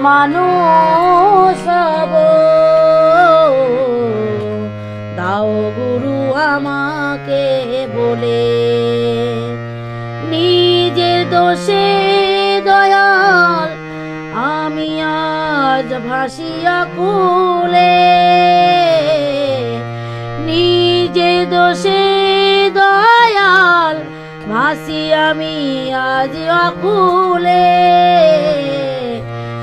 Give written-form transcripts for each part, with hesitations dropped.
মানুষ হব। দাও গুরু আমাকে বলে, নিজের দোষে দয়াল আমি আজ ভাসিয়া কুলে। নিজের দোষে দয়াল ভাসি আমি আজ অকুলে।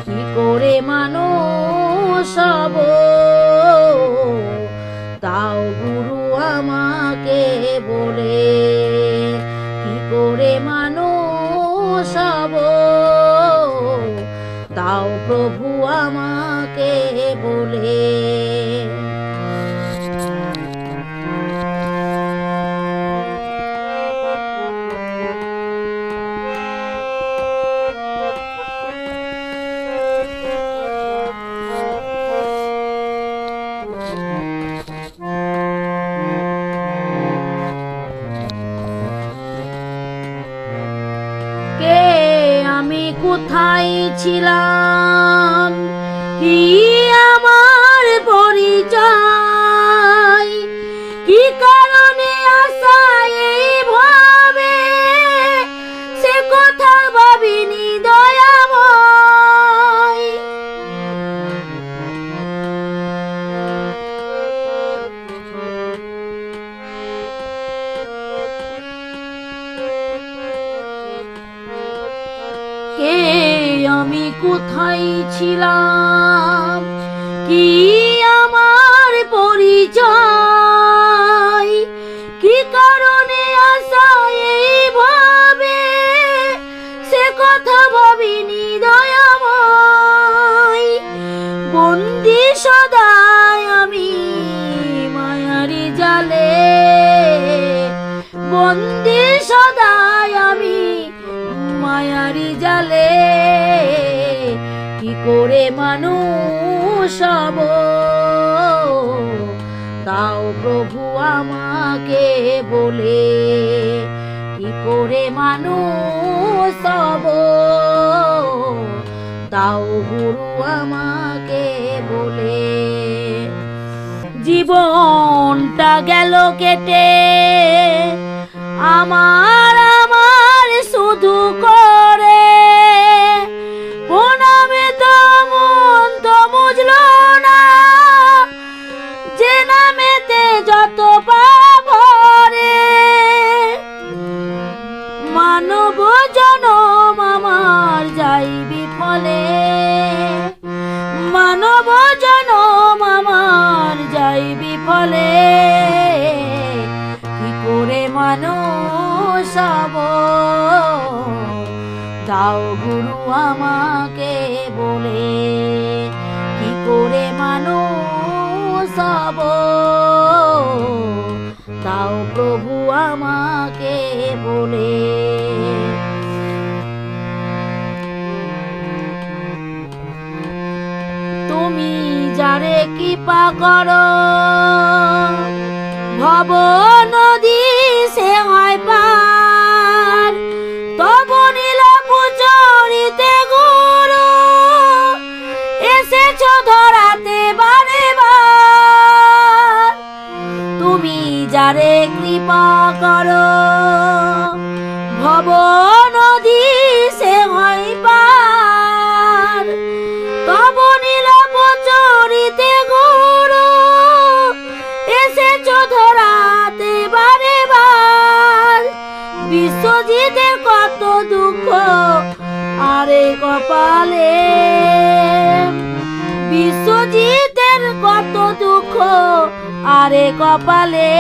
কি করে মানুষ হব, দাও গুরু আমাকে বলে। কি করে মানুষ হব, দাও প্রভু আমাকে বলে। আমি কোথায় ছিলাম, কি আমার পরিচয়, কি কারণে আশায় এই ভাবে, সে কথা ভাবিনি দয়াময়। কে আমি কোথায় ছিলাম, কি আমার পরিচয়, কি কারণে আশায় এই ভাবে, সে কথা ভাবিনি দয়াময়। বন্দি সদাই আমি মায়ারি জালে, বন্দি সদাই আমি মায়ারি জালে। কি করে মানুষ হব, দাও প্রভু আমাকে বলে। কি করে মানুষ হব, দাও গুরু আমাকে বলে। জীবনটা গেল কেটে আমার শুধু করে, প্রণামে তো মন তো বুঝল না, যে নামেতে যত পাপ রে। মানব জনম আমার যাই বিফলে, মানব জনম আমার যাই বিফলে। কি করে মানুষ হব, দাও গুরু আমাকে বলে। কি করে মানুষ হব, দাও প্রভু আমাকে বলে। তুমি যারে কৃপা করো, ভব নদী সে হয় পার। তব নীলকুচরিতে গুরু এসেছ ধরাতে বারে বার। তুমি যারে কৃপা করো, ভব নদী সে হয় পার। তব নীলকুচরিতে গুরু এসেছ ধরাতে বারে বার। বিশ্বজিতের কত দুঃখ আরে কপালে, বিশ্বজিতের কত দুঃখ আরে কপালে।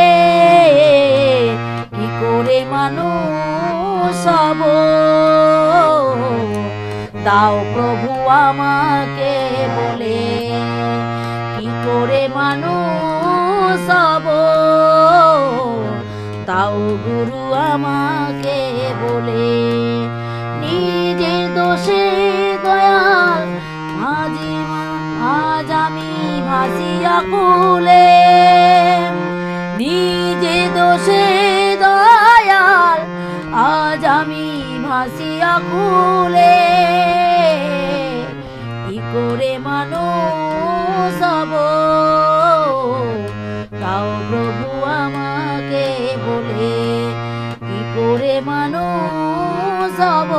কি করে মানুষ হব, দাও প্রভু আমাকে বলে। কি করে মানুষ হব, দাও গুরু আমাকে বলে। নিজের দোষে দয়াল আজ আমি ভাসিয়া কুলে। নিজে দোষে দয়াল আজ আমি ভাসিয়া কুলে। কি করে মানুষ হব, তাও প্রভু আমাকে বলে কি করে মানুষ হব।